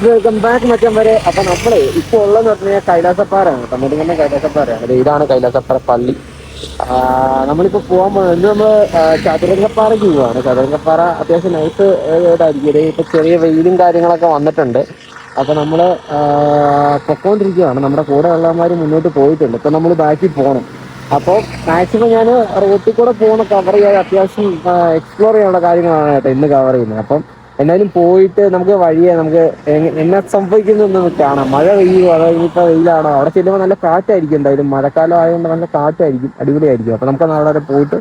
Welcome back മച്ചന്മാരെ. അപ്പൊ നമ്മള് ഇപ്പൊ ഉള്ളതെന്ന് പറഞ്ഞാൽ കൈലാസപ്പാറയാണ് കേട്ടോ. മുടിങ്ങന്നെ കൈലാസപ്പാറയാണ്. ഇതാണ് കൈലാസപ്പാറ പള്ളി. നമ്മളിപ്പോ പോകാൻ പോകുന്നത് ഇന്ന് നമ്മള് ചതുരംഗപ്പാറയ്ക്ക് പോവാണ്. ചതുരംഗപ്പാറ അത്യാവശ്യം നൈസ് ഇതായിരിക്കും. ഇപ്പൊ ചെറിയ വെയിലും കാര്യങ്ങളൊക്കെ വന്നിട്ടുണ്ട്. അപ്പൊ നമ്മള് പൊക്കോണ്ടിരിക്കുകയാണ്. നമ്മുടെ കൂടെ ഉള്ളവന്മാര് മുന്നോട്ട് പോയിട്ടുണ്ട്. ഇപ്പൊ നമ്മള് ബാക്കിൽ പോകണം. അപ്പോൾ മാക്സിമം ഞാൻ റോട്ടിൽ കൂടെ പോകുന്ന കവർ ചെയ്യാൻ അത്യാവശ്യം എക്സ്പ്ലോർ ചെയ്യാനുള്ള കാര്യങ്ങളാണ് കേട്ടോ ഇന്ന് കവർ ചെയ്യുന്നത്. അപ്പം എന്നാലും പോയിട്ട് നമുക്ക് വഴിയെ നമുക്ക് എന്നെ സംഭവിക്കുന്നൊന്ന് കാണാം. മഴ പെയ്യുമോ അതോ ഇനിയിപ്പോൾ വെയിലാണോ? അവിടെ ചെല്ലുമ്പോൾ നല്ല കാറ്റായിരിക്കും. എന്തായാലും മഴക്കാലം ആയതുകൊണ്ട് നല്ല കാറ്റായിരിക്കും, അടിപൊളിയായിരിക്കും. അപ്പം നമുക്ക് നാളെ പോയിട്ട്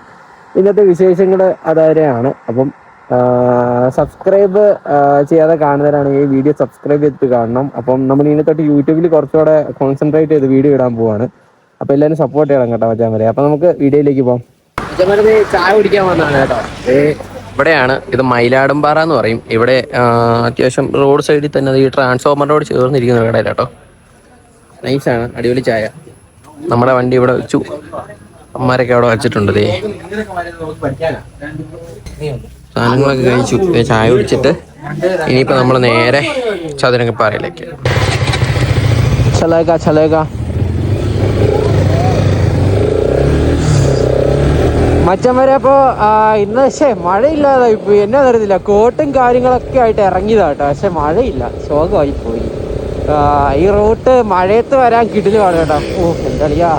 ഇന്നത്തെ വിശേഷങ്ങൾ അതാരെയാണ്. അപ്പം സബ്സ്ക്രൈബ് ചെയ്യാതെ കാണുന്നവരാണെങ്കിൽ ഈ വീഡിയോ സബ്സ്ക്രൈബ് ചെയ്തിട്ട് കാണണം. അപ്പം നമ്മൾ ഇതിനെ തൊട്ട് യൂട്യൂബിൽ കുറച്ചുകൂടെ കോൺസെൻട്രേറ്റ് ചെയ്ത് വീഡിയോ ഇടാൻ പോവാണ്. അപ്പൊ എല്ലാവരും സപ്പോർട്ട് ചെയ്യണം കേട്ടോ മച്ചാന്മാരെ. അപ്പൊ നമുക്ക് വീഡിയോയിലേക്ക് പോകാം. മച്ചാന്മാരെ ചായ കുടിക്കാൻ വന്നതാണ് കേട്ടോ. ഇവിടെയാണ്, ഇത് മയിലാടുംപാറ എന്ന് പറയും. ഇവിടെ അത്യാവശ്യം റോഡ് സൈഡിൽ തന്നെ ഈ ട്രാൻസ്ഫോമറിനോട് ചേർന്നിരിക്കുന്ന കടയില്ല കേട്ടോ. നൈസാണ്, അടിപൊളി ചായ. നമ്മുടെ വണ്ടി ഇവിടെ വെച്ചു, അമ്മമാരൊക്കെ അവിടെ വെച്ചിട്ടുണ്ട്. സാധനങ്ങളൊക്കെ കഴിച്ചു, ചായ കുടിച്ചിട്ട് ഇനിയിപ്പോൾ നമ്മൾ നേരെ ചതുരംഗപ്പാറയിലേക്ക്. മച്ചന്മാരെ അപ്പോൾ ഇന്ന് മഴയില്ലാതെ പോയി. എന്നാ തരത്തില്ല, കോട്ടും കാര്യങ്ങളൊക്കെ ആയിട്ട് ഇറങ്ങിയതാട്ടോ. പക്ഷെ മഴയില്ല, ശോകമായി പോയി. ഈ റൂട്ട് മഴയത്ത് വരാൻ കിടിലുമാണ് കേട്ടോ. എന്താ കളിയാ,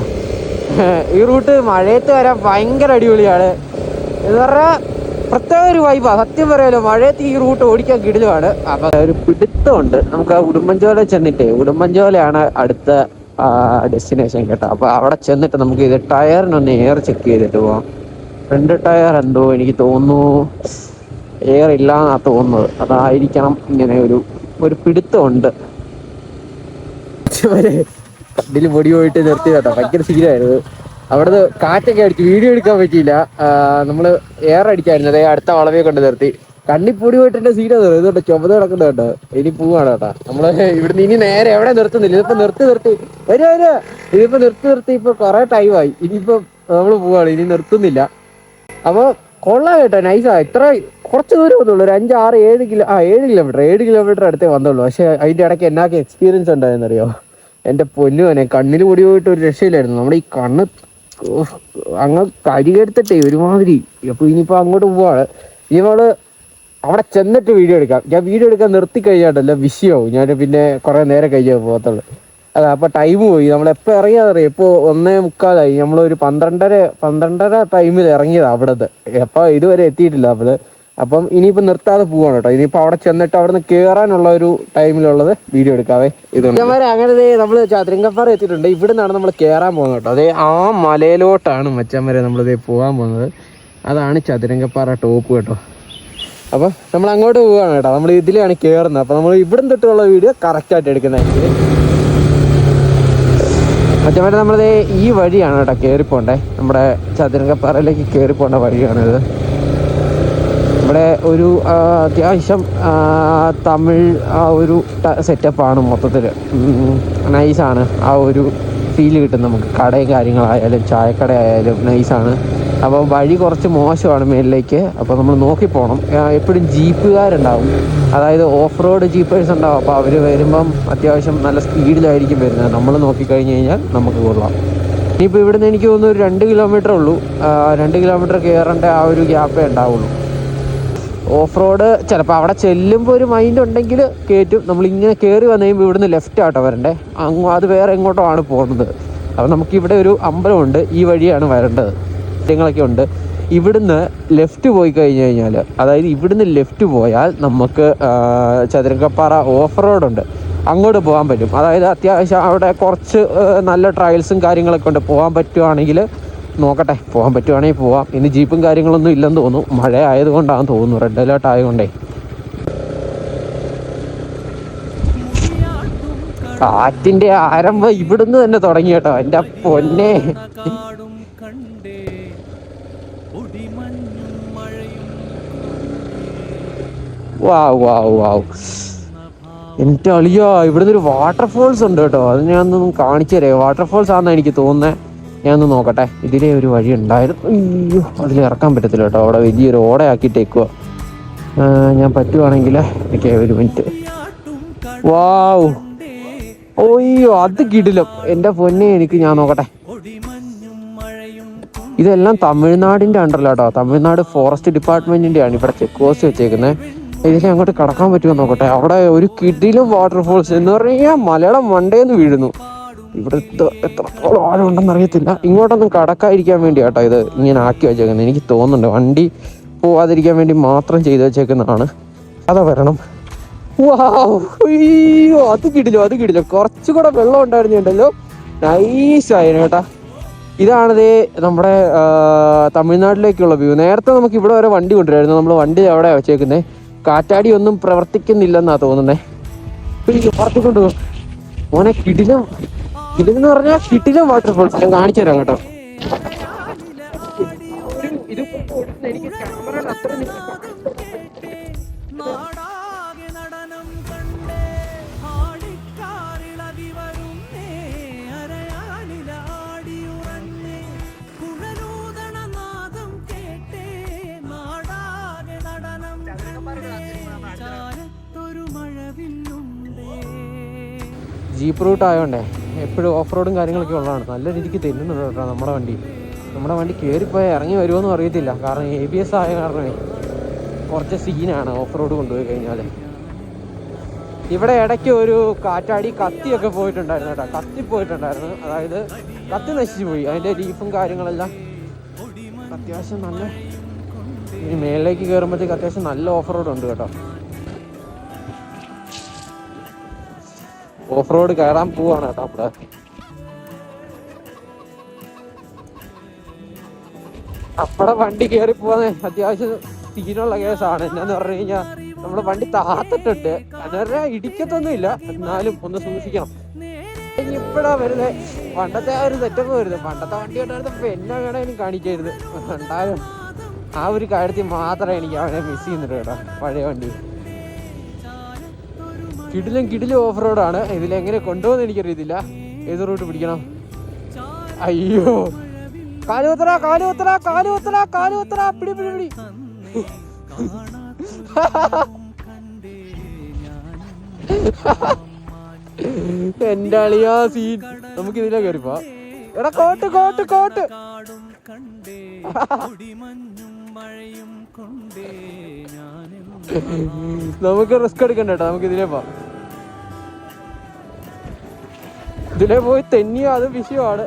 ഈ റൂട്ട് മഴയത്ത് വരാൻ ഭയങ്കര അടിപൊളിയാണ്. എന്ന് പറഞ്ഞാൽ പ്രത്യേക ഒരു വൈബാ. സത്യം പറയാലോ, മഴയത്ത് ഈ റൂട്ട് ഓടിക്കാൻ കിടിലുമാണ്. അപ്പൊ ഒരു പിടുത്തമുണ്ട്. നമുക്ക് ആ ഉടുമ്പൻചോല ചെന്നിട്ടേ, ഉടുമ്പൻചോലയാണ് അടുത്ത ഡെസ്റ്റിനേഷൻ കേട്ടോ. അപ്പൊ അവിടെ ചെന്നിട്ട് നമുക്ക് ഇത് ടയറിനൊന്ന് എയർ ചെക്ക് ചെയ്തിട്ട് പോവാം. ഫ്രണ്ട് ടയർ എന്തോ എനിക്ക് തോന്നുന്നു എയർ ഇല്ലാന്നാ തോന്നുന്നത്. അതായിരിക്കണം ഇങ്ങനെ ഒരു പിടുത്തമുണ്ട്. കണ്ണിൽ പൊടി പോയിട്ട് നിർത്തി കേട്ടോ. ഭയങ്കര സീനായിരുന്നു. അവിടുന്ന് കാറ്റൊക്കെ അടിച്ചു, വീഡിയോ എടുക്കാൻ പറ്റിയില്ല. നമ്മള് എയർ അടിക്കായിരുന്നു. അതേ അടുത്ത വളവെ കൊണ്ട് നിർത്തി. കണ്ണിൽ പൊടി പോയിട്ട് എന്റെ സീനാണ്. ഇതുകൊണ്ട് ചുമത കിടക്കുന്നത് കേട്ടോ. ഇനി പോവാണ് കേട്ടോ നമ്മള് ഇവിടുന്ന്. ഇനി നേരെ എവിടെ നിർത്തുന്നില്ല. ഇതിപ്പോ നിർത്തി ഇതിപ്പോ നിർത്തി ഇപ്പൊ കുറെ ടൈമായി. ഇനിയിപ്പോ നമ്മള് പോവാണ്, ഇനി നിർത്തുന്നില്ല. അപ്പൊ കൊള്ളാം കേട്ടോ, നൈസാ. ഇത്ര കുറച്ച് ദൂരം വന്നുള്ളൂ, ഒരു 5-6-7 കിലോമീറ്റർ അടുത്തേ വന്നുള്ളൂ. പക്ഷെ അതിന്റെ ഇടയ്ക്ക് എന്നാക്കെ എക്സ്പീരിയൻസ് ഉണ്ടായെന്നറിയോ എന്റെ പൊന്നുവനെ. കണ്ണിൽ പൊടി പോയിട്ട് ഒരു രക്ഷയില്ലായിരുന്നു. നമ്മുടെ ഈ കണ്ണ് അങ്ങ് കരികെടുത്തിട്ടേ ഒരുമാതിരി. അപ്പൊ ഇനിയിപ്പോ അങ്ങോട്ട് പോവാണ്. ഇവള് അവിടെ ചെന്നിട്ട് വീഡിയോ എടുക്കാം. ഞാൻ വീഡിയോ എടുക്കാൻ നിർത്തി കഴിഞ്ഞാട്ടല്ല വിഷയമാവും. ഞാൻ പിന്നെ കുറെ നേരം കഴിഞ്ഞേ പോകത്തുള്ളൂ. അതെ, അപ്പൊ ടൈം പോയി. നമ്മളെപ്പോൾ ഇറങ്ങിയതറിയാം, ഇപ്പോൾ 1:45. നമ്മളൊരു 12:30 ടൈമിൽ ഇറങ്ങിയതാ അവിടുത്തെ. അപ്പൊ ഇതുവരെ എത്തിയിട്ടില്ല അവള്. അപ്പം ഇനിയിപ്പോൾ നിർത്താതെ പോവാണ് കേട്ടോ. ഇനിയിപ്പോൾ അവിടെ ചെന്നിട്ട് അവിടെ നിന്ന് കയറാനുള്ള ഒരു ടൈമിലുള്ളത് വീഡിയോ എടുക്കാവേ. ഇതുണ്ട് അങ്ങനെ നമ്മൾ ചതുരംഗപ്പാറ എത്തിയിട്ടുണ്ട്. ഇവിടെ നിന്നാണ് നമ്മൾ കയറാൻ പോകുന്നത് കേട്ടോ. അതേ ആ മലയിലോട്ടാണ് മച്ചാന്മാരെ നമ്മളിതേ പോകാൻ പോകുന്നത്. അതാണ് ചതുരംഗപ്പാറ ടോപ്പ് കേട്ടോ. അപ്പം നമ്മൾ അങ്ങോട്ട് പോവുകയാണ് കേട്ടോ. നമ്മൾ ഇതിലാണ് കയറുന്നത്. അപ്പം നമ്മൾ ഇവിടം തൊട്ടുള്ള വീഡിയോ കറക്റ്റായിട്ട് എടുക്കുന്നതായിരിക്കും. മറ്റേ നമ്മളത് ഈ വഴിയാണ് കേട്ടോ കയറിപ്പോണ്ടേ. നമ്മുടെ ചതുരംഗപ്പാറയിലേക്ക് കയറിപ്പോണ്ട വഴിയാണിത്. ഇവിടെ ഒരു അത്യാവശ്യം തമിഴ് ഒരു സെറ്റപ്പാണ് മൊത്തത്തിൽ. നൈസാണ്, ആ ഒരു ഫീൽ കിട്ടും നമുക്ക്. കടയും കാര്യങ്ങളായാലും ചായക്കട ആയാലും നൈസാണ്. അപ്പോൾ വഴി കുറച്ച് മോശമാണ് മേലിലേക്ക്. അപ്പോൾ നമ്മൾ നോക്കിപ്പോണം. എപ്പോഴും ജീപ്പുകാരുണ്ടാവും, അതായത് ഓഫ് റോഡ് ജീപ്പേഴ്സ് ഉണ്ടാവും. അപ്പോൾ അവർ വരുമ്പം അത്യാവശ്യം നല്ല സ്പീഡിലായിരിക്കും വരുന്നത്. നമ്മൾ നോക്കിക്കഴിഞ്ഞ് കഴിഞ്ഞാൽ നമുക്ക് കൊള്ളാം. ഇനിയിപ്പോൾ ഇവിടുന്ന് എനിക്ക് തോന്നുന്നു ഒരു 2 കിലോമീറ്റർ ഉള്ളൂ. 2 കിലോമീറ്റർ കയറേണ്ട ആ ഒരു ഗ്യാപ്പേ ഉണ്ടാവുള്ളൂ. ഓഫ് റോഡ് ചിലപ്പോൾ അവിടെ ചെല്ലുമ്പോൾ ഒരു മൈൻഡ് ഉണ്ടെങ്കിൽ കയറ്റും. നമ്മളിങ്ങനെ കയറി വന്നു കഴിയുമ്പോൾ ഇവിടുന്ന് ലെഫ്റ്റ് ആട്ടോ വരണ്ടേ. അത് വേറെ എങ്ങോട്ടോ ആണ് പോകുന്നത്. അപ്പോൾ നമുക്കിവിടെ ഒരു അമ്പലമുണ്ട്, ഈ വഴിയാണ് വരേണ്ടത്. കാര്യങ്ങളൊക്കെ ഉണ്ട്. ഇവിടുന്ന് ലെഫ്റ്റ് പോയി കഴിഞ്ഞാൽ, അതായത് ഇവിടുന്ന് ലെഫ്റ്റ് പോയാൽ നമുക്ക് ചതുരംഗപ്പാറ ഓഫ് റോഡുണ്ട്, അങ്ങോട്ട് പോകാൻ പറ്റും. അതായത് അത്യാവശ്യം അവിടെ കുറച്ച് നല്ല ട്രയൽസും കാര്യങ്ങളൊക്കെ ഉണ്ട്. പോകാൻ പറ്റുവാണെങ്കിൽ നോക്കട്ടെ, പോകാൻ പറ്റുവാണെങ്കിൽ പോവാം. ഇന്ന് ജീപ്പും കാര്യങ്ങളൊന്നും ഇല്ലെന്ന് തോന്നുന്നു. മഴ ആയതുകൊണ്ടാണെന്ന് തോന്നുന്നു, റെഡ് അലേർട്ട് ആയതുകൊണ്ടേ. കാറ്റിൻ്റെ ആരംഭം ഇവിടുന്ന് തന്നെ തുടങ്ങി കേട്ടോ. എൻ്റെ പൊന്നെ, എൻ്റെ അളിയാ, ഇവിടുന്ന് ഒരു വാട്ടർഫോൾസ് ഉണ്ട് കേട്ടോ. അത് ഞാനൊന്നും കാണിച്ചു തരാം. വാട്ടർഫോൾസ് ആണെന്നാണ് എനിക്ക് തോന്നുന്നത്. ഞാനൊന്ന് നോക്കട്ടെ. ഇതിലേ ഒരു വഴി ഉണ്ടായിരുന്നു. അയ്യോ, അതിൽ ഇറക്കാൻ പറ്റത്തില്ല കേട്ടോ. അവിടെ വലിയൊരു ഓടയാക്കിയിട്ടേക്കുക. ഞാൻ പറ്റുവാണെങ്കിൽ എനിക്ക് ഒരു മിനിറ്റ്. വാവ്, ഓയ്യോ അത് കിടിലം. എന്റെ പൊന്നെ, എനിക്ക് ഞാൻ നോക്കട്ടെ. ഇതെല്ലാം തമിഴ്നാടിന്റെ അണ്ടറിലാട്ടോ. തമിഴ്നാട് ഫോറസ്റ്റ് ഡിപ്പാർട്ട്മെന്റിന്റെ ആണ് ഇവിടെ ചെക്ക് പോസ്റ്റ് വെച്ചേക്കുന്നത്. ഇതിനെ അങ്ങോട്ട് കടക്കാൻ പറ്റുമോ നോക്കട്ടെ. അവിടെ ഒരു കിടിലും വാട്ടർഫോൾസ് എന്ന് പറഞ്ഞാൽ മലയാളം മണ്ടേന്ന് വീഴുന്നു. ഇവിടെ എത്രത്തോളം ആഴം ഉണ്ടെന്ന് അറിയത്തില്ല. ഇങ്ങോട്ടൊന്നും കടക്കാതിരിക്കാൻ വേണ്ടിയാട്ടോ ഇത് ഇങ്ങനെ ആക്കി വെച്ചേക്കുന്നത്. എനിക്ക് തോന്നുന്നുണ്ട് വണ്ടി പോവാതിരിക്കാൻ വേണ്ടി മാത്രം ചെയ്തു വെച്ചേക്കുന്നതാണ്. അതാ വരണം. അയ്യോ അത് കിടിലോ. കുറച്ചുകൂടെ വെള്ളം ഉണ്ടായിരുന്നുണ്ടല്ലോ, നൈസായിരുന്നു കേട്ടാ. ഇതാണതേ നമ്മുടെ തമിഴ്നാട്ടിലേക്കുള്ള വ്യൂ. നേരത്തെ നമുക്ക് ഇവിടെ വരെ വണ്ടി കൊണ്ടുവരായിരുന്നു. നമ്മൾ വണ്ടി എവിടെ വെച്ചേക്കുന്നത്? കാറ്റാടി ഒന്നും പ്രവർത്തിക്കുന്നില്ലെന്നാ തോന്നുന്നേ. പറത്തിക്കൊണ്ട് മോനെ, കിടിലെന്ന് പറഞ്ഞാൽ കിടിലം വാട്ടർഫോൾസ് ഞാൻ കാണിച്ചു തരാം കേട്ടോ. എനിക്ക് ക്യാമറയിൽ അത്ര ജീപ്പ് റൂട്ട് ആയതുകൊണ്ടേ എപ്പോഴും ഓഫ് റോഡും കാര്യങ്ങളൊക്കെ ഉള്ളതാണ്. നല്ല രീതിക്ക് തെന്നുന്നുണ്ട് കേട്ടോ നമ്മുടെ വണ്ടി. കയറിപ്പോയാൽ ഇറങ്ങി വരുമോയെന്നും അറിയത്തില്ല. കാരണം ABS ആയ കാരണമേ കുറച്ച് സീനാണ് ഓഫ് റോഡ് കൊണ്ടുപോയി കഴിഞ്ഞാൽ. ഇവിടെ ഇടയ്ക്ക് ഒരു കാറ്റാടി കത്തിയൊക്കെ പോയിട്ടുണ്ടായിരുന്നു കേട്ടോ. കത്തിപ്പോയിട്ടുണ്ടായിരുന്നു, അതായത് കത്തി നശിച്ചു പോയി. അതിൻ്റെ ലീഫും കാര്യങ്ങളെല്ലാം അത്യാവശ്യം നല്ല, ഇനി മേളിലേക്ക് കയറുമ്പോഴത്തേക്ക് അത്യാവശ്യം നല്ല ഓഫ് റോഡ് ഉണ്ട് കേട്ടോ. ഓഫ് റോഡ് കയറാൻ പോവാണ് കേട്ടോ അവിടെ. നമ്മുടെ വണ്ടി കയറി പോവാൻ അത്യാവശ്യം സീനുള്ള കേസാണ്. എന്നാന്ന് പറഞ്ഞു കഴിഞ്ഞാൽ നമ്മുടെ വണ്ടി താത്തിട്ടുണ്ട്. അന്നേരം ഇടിക്കത്തൊന്നുമില്ല, എന്നാലും ഒന്ന് സൂക്ഷിക്കണം. ഇപ്പഴാ വരുന്നത് പണ്ടത്തെ ആ ഒരു സെറ്റപ്പ് വരുന്നത്. പണ്ടത്തെ വണ്ടി ഉണ്ടായിരുന്നപ്പോ എന്നെ വേണേലും കാണിക്കായിരുന്നു. ഉണ്ടാലും ആ ഒരു കാര്യത്തിൽ മാത്രമേ എനിക്ക് അവനെ മിസ് ചെയ്യുന്നുണ്ട് കേട്ടോ. പഴയ വണ്ടി കിടിലും ഓഫ് റോഡാണ്. ഇതിലെങ്ങനെ കൊണ്ടുപോകുന്ന എനിക്കറിയത്തില്ല. ഏത് റൂട്ട് പിടിക്കണം? അയ്യോ, കാലുകുത്തറ പിടി. എന്റെ അളിയാ സീൻ. നമുക്ക് ഇതിലെ കയറിപ്പോ. എടാ കോട്ട് നമുക്ക് റിസ്ക് എടുക്കണ്ട കേട്ടോ. നമുക്ക് ഇതിലേ പോവാം. ഇതിലേ പോയി തെന്നിയോ അത് വിഷയമാണ്.